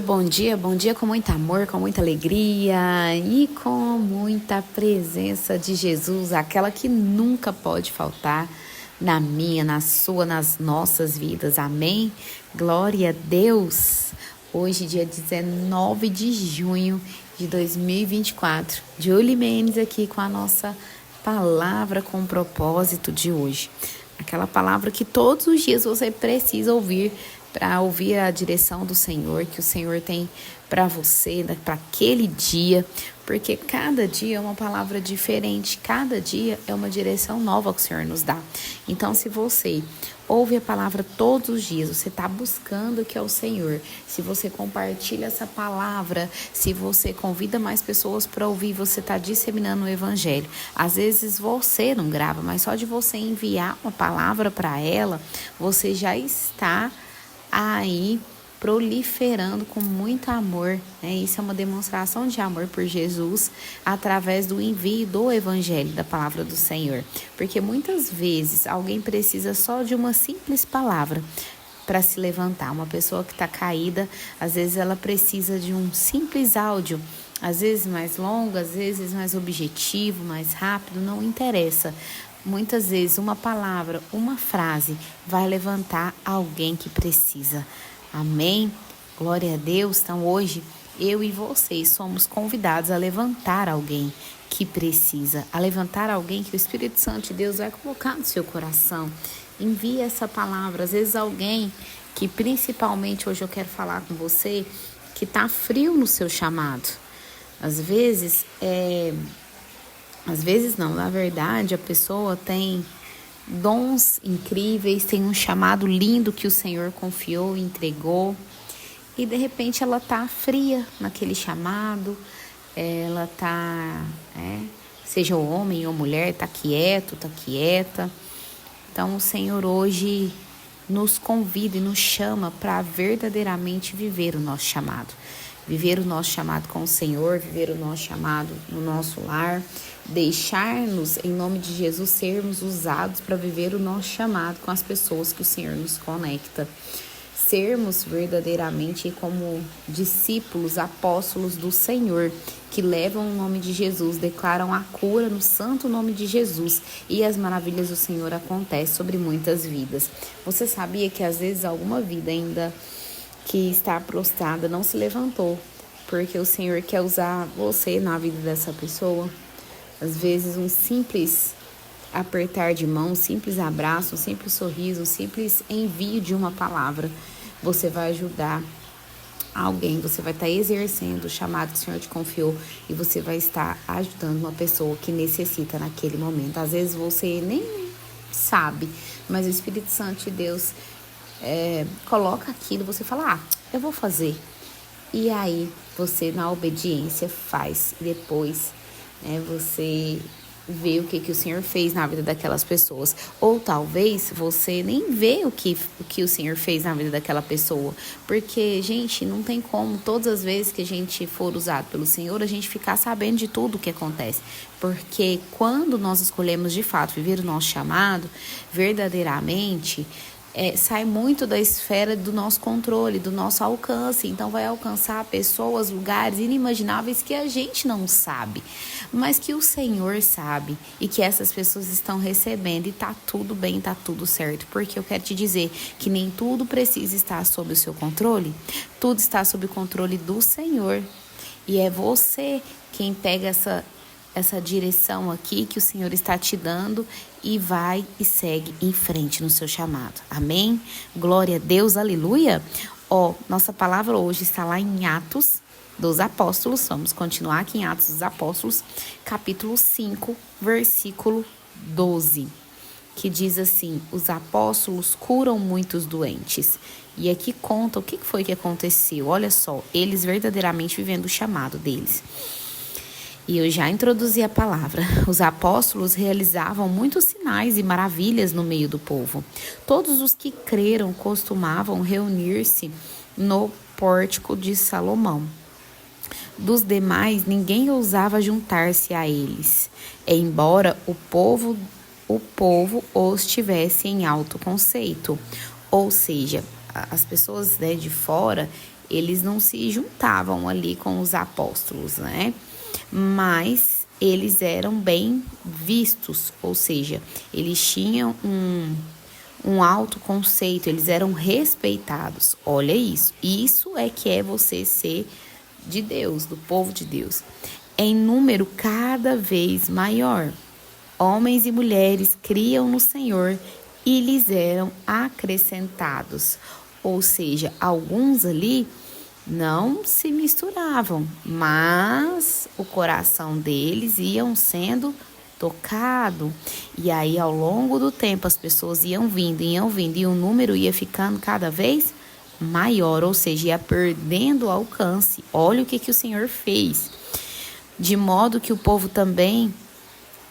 Bom dia com muito amor, com muita alegria e com muita presença de Jesus, aquela que nunca pode faltar na minha, na sua, nas nossas vidas. Amém? Glória a Deus! Hoje, dia 19 de junho de 2024, Julie Mendes aqui com a nossa palavra com o propósito de hoje. Aquela palavra que todos os dias você precisa ouvir para ouvir a direção do Senhor, que o Senhor tem para você, para aquele dia, porque cada dia é uma palavra diferente, cada dia é uma direção nova que o Senhor nos dá. Então, se você ouve a palavra todos os dias, você está buscando o que é o Senhor, se você compartilha essa palavra, se você convida mais pessoas para ouvir, você está disseminando o Evangelho. Às vezes você não grava, mas só de você enviar uma palavra para ela, você já está aí proliferando com muito amor, né? Isso é uma demonstração de amor por Jesus através do envio do Evangelho, da palavra do Senhor. Porque muitas vezes alguém precisa só de uma simples palavra para se levantar. Uma pessoa que está caída, às vezes ela precisa de um simples áudio, às vezes mais longo, às vezes mais objetivo, mais rápido, não interessa. Muitas vezes uma palavra, uma frase vai levantar alguém que precisa. Amém? Glória a Deus. Então hoje eu e vocês somos convidados a levantar alguém que precisa, a levantar alguém que o Espírito Santo de Deus vai colocar no seu coração. Envie essa palavra. Às vezes alguém que principalmente hoje eu quero falar com você, que está frio no seu chamado. Às vezes não, na verdade, a pessoa tem dons incríveis, tem um chamado lindo que o Senhor confiou e entregou, e de repente ela tá fria naquele chamado, ela tá, seja homem ou mulher, tá quieto, tá quieta. Então o Senhor hoje nos convida e nos chama para verdadeiramente viver o nosso chamado. Viver o nosso chamado com o Senhor, viver o nosso chamado no nosso lar, deixar-nos, em nome de Jesus, sermos usados para viver o nosso chamado com as pessoas que o Senhor nos conecta. Sermos verdadeiramente como discípulos, apóstolos do Senhor, que levam o nome de Jesus, declaram a cura no santo nome de Jesus, e as maravilhas do Senhor acontecem sobre muitas vidas. Você sabia que às vezes alguma vida ainda que está prostrada não se levantou, porque o Senhor quer usar você na vida dessa pessoa? Às vezes um simples apertar de mão, um simples abraço, um simples sorriso, um simples envio de uma palavra, você vai ajudar alguém, você vai estar exercendo o chamado que o Senhor te confiou, e você vai estar ajudando uma pessoa que necessita naquele momento. Às vezes você nem sabe, mas o Espírito Santo de Deus coloca aquilo, você fala, eu vou fazer. E aí você, na obediência, faz. E depois você vê o que o Senhor fez na vida daquelas pessoas. Ou talvez você nem vê o que o Senhor fez na vida daquela pessoa. Porque, gente, não tem como, todas as vezes que a gente for usado pelo Senhor, a gente ficar sabendo de tudo o que acontece. Porque quando nós escolhemos de fato viver o nosso chamado, verdadeiramente, sai muito da esfera do nosso controle, do nosso alcance. Então vai alcançar pessoas, lugares inimagináveis que a gente não sabe, mas que o Senhor sabe, e que essas pessoas estão recebendo, e tá tudo bem, tá tudo certo. Porque eu quero te dizer que nem tudo precisa estar sob o seu controle, tudo está sob o controle do Senhor, e é você quem pega essa direção aqui que o Senhor está te dando e vai e segue em frente no seu chamado. Amém? Glória a Deus, aleluia. Nossa palavra hoje está lá em Atos dos Apóstolos. Vamos continuar aqui em Atos dos Apóstolos, capítulo 5, versículo 12, que diz assim: os apóstolos curam muitos doentes. E aqui conta o que foi que aconteceu. Olha só, eles verdadeiramente vivendo o chamado deles. E eu já introduzi a palavra. Os apóstolos realizavam muitos sinais e maravilhas no meio do povo. Todos os que creram costumavam reunir-se no pórtico de Salomão. Dos demais, ninguém ousava juntar-se a eles, embora o povo os tivesse em alto conceito. Ou seja, as pessoas de fora, eles não se juntavam ali com os apóstolos, né? Mas eles eram bem vistos, ou seja, eles tinham um alto conceito, eles eram respeitados. Olha isso. Isso é que é você ser de Deus, do povo de Deus. Em número cada vez maior, homens e mulheres criam no Senhor e lhes eram acrescentados. Ou seja, alguns ali não se misturavam, mas o coração deles iam sendo tocado. E aí, ao longo do tempo, as pessoas iam vindo, e o número ia ficando cada vez maior, ou seja, ia perdendo o alcance. Olha o que o Senhor fez. De modo que o povo também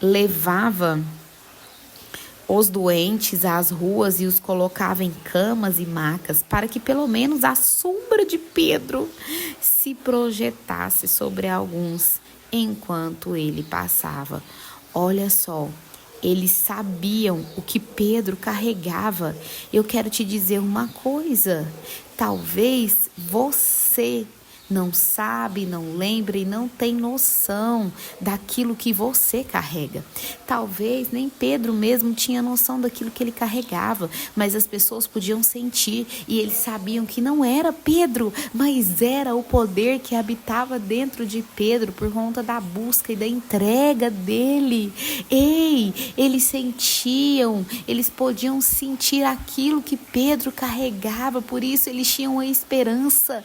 levava os doentes às ruas e os colocava em camas e macas, para que pelo menos a sombra de Pedro se projetasse sobre alguns enquanto ele passava. Olha só, eles sabiam o que Pedro carregava. Eu quero te dizer uma coisa, talvez você não sabe, não lembra e não tem noção daquilo que você carrega. Talvez nem Pedro mesmo tinha noção daquilo que ele carregava, mas as pessoas podiam sentir e eles sabiam que não era Pedro, mas era o poder que habitava dentro de Pedro por conta da busca e da entrega dele. Ei, eles sentiam, eles podiam sentir aquilo que Pedro carregava, por isso eles tinham a esperança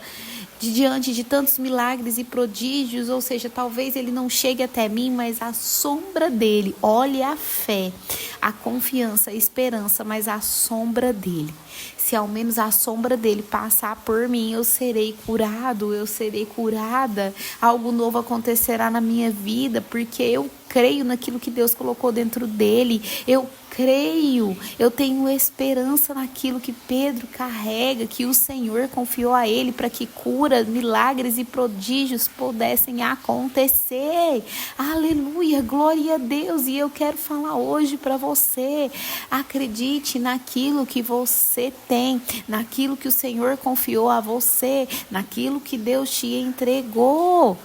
diante de tantos milagres e prodígios, ou seja, talvez ele não chegue até mim, mas a sombra dele, olhe a fé, a confiança, a esperança, mas a sombra dele. Se ao menos a sombra dele passar por mim, eu serei curado, eu serei curada, algo novo acontecerá na minha vida, porque eu creio naquilo que Deus colocou dentro dele, eu creio, eu tenho esperança naquilo que Pedro carrega, que o Senhor confiou a ele para que cura, milagres e prodígios pudessem acontecer. Aleluia, glória a Deus. E eu quero falar hoje para você, acredite naquilo que você tem, naquilo que o Senhor confiou a você, naquilo que Deus te entregou.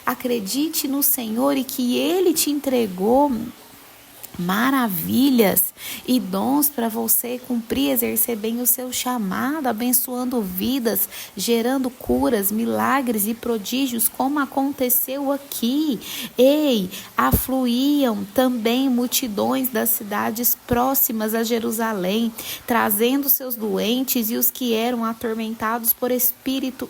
Acredite no Senhor e que Ele te entregou maravilhas e dons para você cumprir, exercer bem o seu chamado, abençoando vidas, gerando curas, milagres e prodígios, como aconteceu aqui. Ei, afluíam também multidões das cidades próximas a Jerusalém, trazendo seus doentes e os que eram atormentados por espíritos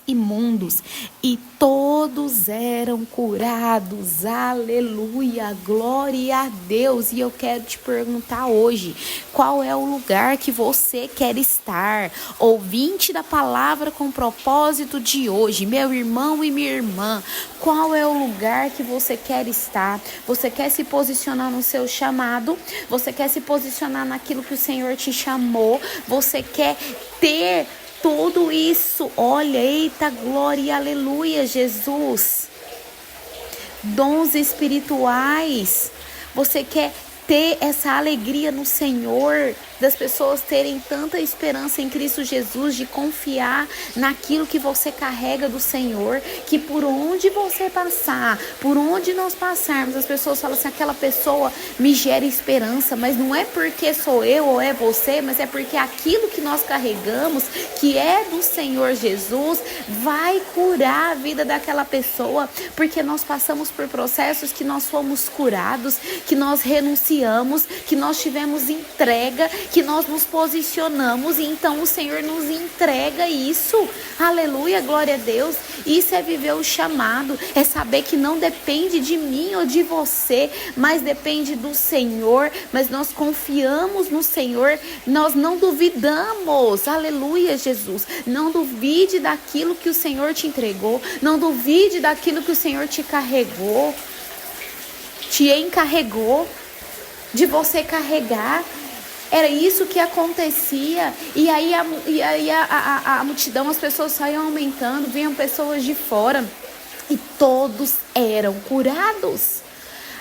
imundos, e todos eram curados. Aleluia, glória a Deus. E eu quero te perguntar hoje, qual é o lugar que você quer estar? Ouvinte da palavra com propósito de hoje, meu irmão e minha irmã, qual é o lugar que você quer estar? Você quer se posicionar no seu chamado? Você quer se posicionar naquilo que o Senhor te chamou? Você quer ter tudo isso? Olha, eita glória, aleluia, Jesus. Dons espirituais. Você quer ter essa alegria no Senhor, das pessoas terem tanta esperança em Cristo Jesus, de confiar naquilo que você carrega do Senhor, que por onde você passar, por onde nós passarmos, as pessoas falam assim, aquela pessoa me gera esperança, mas não é porque sou eu ou é você, mas é porque aquilo que nós carregamos, que é do Senhor Jesus, vai curar a vida daquela pessoa, porque nós passamos por processos que nós fomos curados, que nós renunciamos, que nós tivemos entrega, que nós nos posicionamos, e então o Senhor nos entrega isso. Aleluia, glória a Deus. Isso é viver o chamado, é saber que não depende de mim ou de você, mas depende do Senhor, mas nós confiamos no Senhor, nós não duvidamos. Aleluia, Jesus. Não duvide daquilo que o Senhor te entregou, não duvide daquilo que o Senhor te carregou, te encarregou de você carregar. Era isso que acontecia. E aí a multidão, as pessoas saíam aumentando, vinham pessoas de fora e todos eram curados.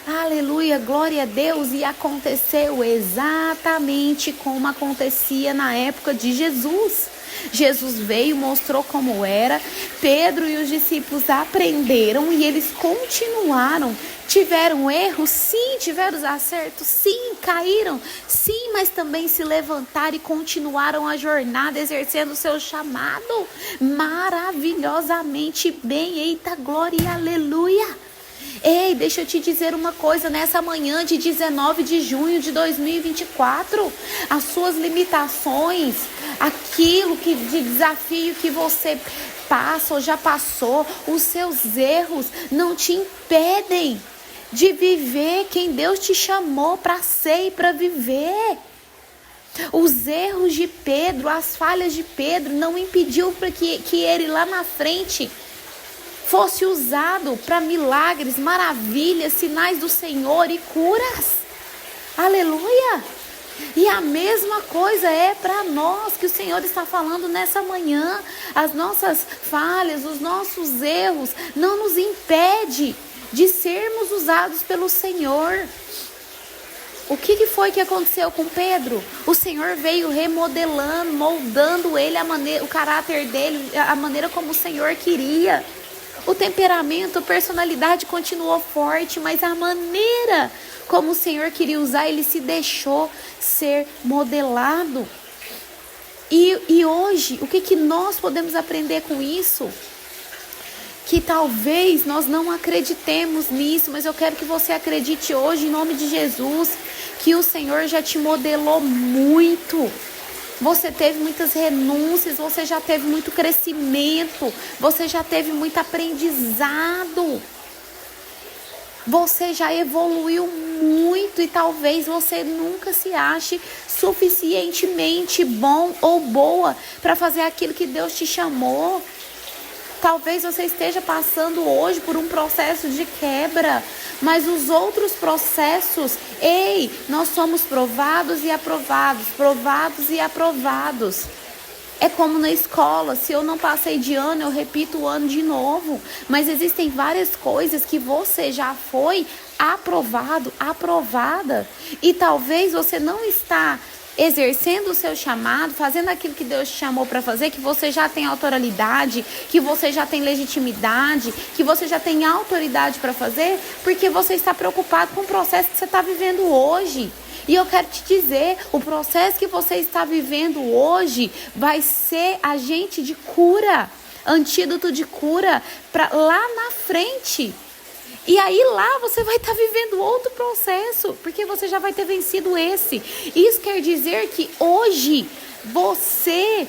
Aleluia, glória a Deus. E aconteceu exatamente como acontecia na época de Jesus. Jesus veio, mostrou como era. Pedro e os discípulos aprenderam e eles continuaram. Tiveram erros? Sim. Tiveram os acertos? Sim. Caíram? Sim, mas também se levantaram e continuaram a jornada, exercendo o seu chamado maravilhosamente bem. Eita, glória e aleluia! Ei, deixa eu te dizer uma coisa, nessa manhã de 19 de junho de 2024, as suas limitações, aquilo de desafio que você passa ou já passou, os seus erros não te impedem de viver quem Deus te chamou para ser e para viver. Os erros de Pedro, as falhas de Pedro não impediu para que ele lá na frente fosse usado para milagres, maravilhas, sinais do Senhor e curas. Aleluia! E a mesma coisa é para nós que o Senhor está falando nessa manhã. As nossas falhas, os nossos erros não nos impede de sermos usados pelo Senhor. O que foi que aconteceu com Pedro? O Senhor veio remodelando, moldando ele, o caráter dele, a maneira como o Senhor queria. O temperamento, a personalidade continuou forte, mas a maneira como o Senhor queria usar, ele se deixou ser modelado. E hoje, o que nós podemos aprender com isso? Que talvez nós não acreditemos nisso, mas eu quero que você acredite hoje, em nome de Jesus, que o Senhor já te modelou muito. Você teve muitas renúncias, você já teve muito crescimento, você já teve muito aprendizado. Você já evoluiu muito e talvez você nunca se ache suficientemente bom ou boa para fazer aquilo que Deus te chamou. Talvez você esteja passando hoje por um processo de quebra, mas os outros processos, nós somos provados e aprovados, provados e aprovados. É como na escola, se eu não passei de ano, eu repito o ano de novo. Mas existem várias coisas que você já foi aprovado, aprovada. E talvez você não está exercendo o seu chamado, fazendo aquilo que Deus te chamou para fazer, que você já tem autoridade, que você já tem legitimidade, que você já tem autoridade para fazer, porque você está preocupado com o processo que você está vivendo hoje. E eu quero te dizer, o processo que você está vivendo hoje vai ser agente de cura, antídoto de cura para lá na frente. E aí lá você vai estar vivendo outro processo, porque você já vai ter vencido esse. Isso quer dizer que hoje você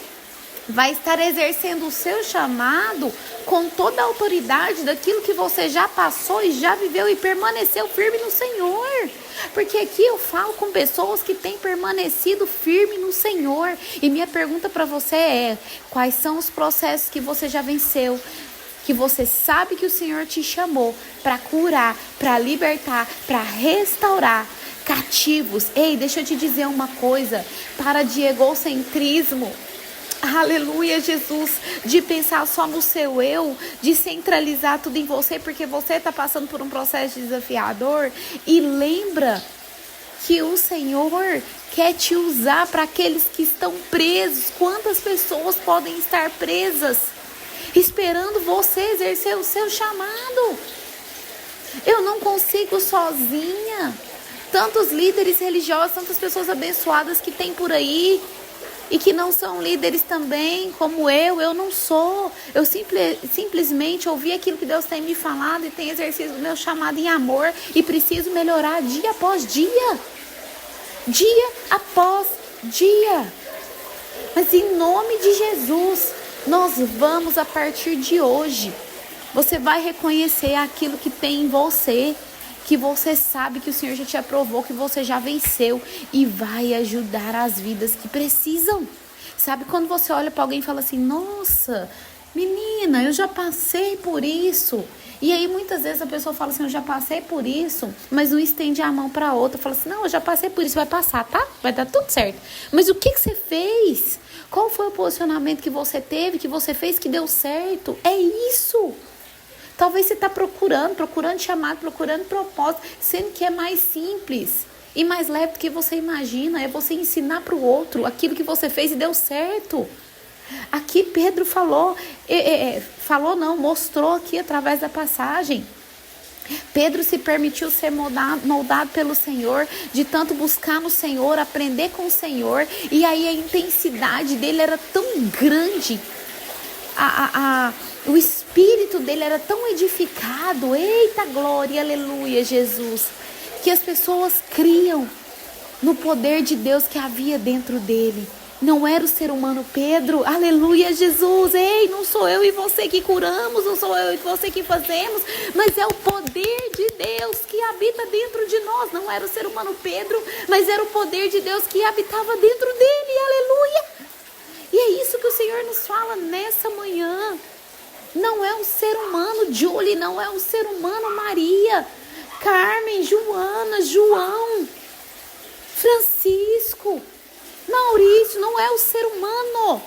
vai estar exercendo o seu chamado com toda a autoridade daquilo que você já passou e já viveu e permaneceu firme no Senhor. Porque aqui eu falo com pessoas que têm permanecido firme no Senhor. E minha pergunta para você é: quais são os processos que você já venceu? Que você sabe que o Senhor te chamou para curar, para libertar, para restaurar cativos. Ei, deixa eu te dizer uma coisa, para de egocentrismo. Aleluia, Jesus, de pensar só no seu eu, de centralizar tudo em você, porque você está passando por um processo desafiador. E lembra que o Senhor quer te usar para aqueles que estão presos. Quantas pessoas podem estar presas, esperando você exercer o seu chamado? Eu não consigo sozinha. Tantos líderes religiosos, tantas pessoas abençoadas que tem por aí e que não são líderes também, como eu não sou. Eu simplesmente ouvi aquilo que Deus tem me falado e tenho exercido o meu chamado em amor e preciso melhorar dia após dia. Dia após dia. Mas em nome de Jesus, nós vamos, a partir de hoje, você vai reconhecer aquilo que tem em você, que você sabe que o Senhor já te aprovou, que você já venceu, e vai ajudar as vidas que precisam. Sabe quando você olha para alguém e fala assim: nossa, menina, eu já passei por isso. E aí muitas vezes a pessoa fala assim: eu já passei por isso, mas não estende a mão para outra, fala assim: não, eu já passei por isso, vai passar, tá? Vai dar tudo certo. Mas o que você fez? Qual foi o posicionamento que você teve, que você fez, que deu certo? É isso. Talvez você está procurando chamado, procurando propósito, sendo que é mais simples e mais leve do que você imagina. É você ensinar para o outro aquilo que você fez e deu certo. Aqui Pedro mostrou aqui através da passagem. Pedro se permitiu ser moldado pelo Senhor, de tanto buscar no Senhor, aprender com o Senhor, e aí a intensidade dele era tão grande, o espírito dele era tão edificado, eita glória, aleluia, Jesus, que as pessoas criam no poder de Deus que havia dentro dele. Não era o ser humano Pedro, aleluia, Jesus, ei, não sou eu e você que curamos, não sou eu e você que fazemos, mas é o poder de Deus que habita dentro de nós. Não era o ser humano Pedro, mas era o poder de Deus que habitava dentro dele, aleluia. E é isso que o Senhor nos fala nessa manhã. Não é um ser humano Julie, não é um ser humano Maria, Carmen, Joana, João, Francisco, Maurício, não é o ser humano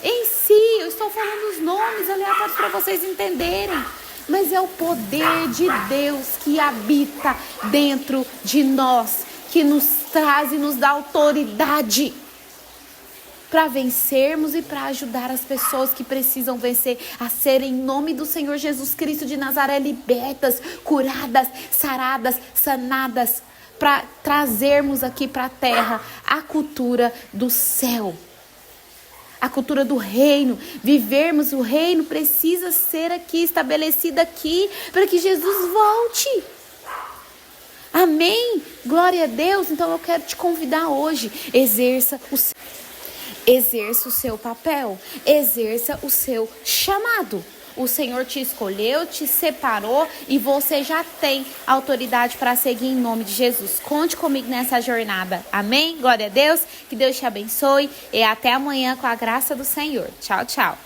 em si. Eu estou falando os nomes aleatórios para vocês entenderem. Mas é o poder de Deus que habita dentro de nós, que nos traz e nos dá autoridade para vencermos e para ajudar as pessoas que precisam vencer a serem, em nome do Senhor Jesus Cristo de Nazaré, libertas, curadas, saradas, sanadas, para trazermos aqui para a terra a cultura do céu, a cultura do reino. Vivermos o reino precisa ser aqui, estabelecido aqui, para que Jesus volte. Amém? Glória a Deus. Então eu quero te convidar hoje, exerça o seu papel, exerça o seu chamado. O Senhor te escolheu, te separou e você já tem autoridade para seguir em nome de Jesus. Conte comigo nessa jornada. Amém? Glória a Deus. Que Deus te abençoe e até amanhã com a graça do Senhor. Tchau, tchau.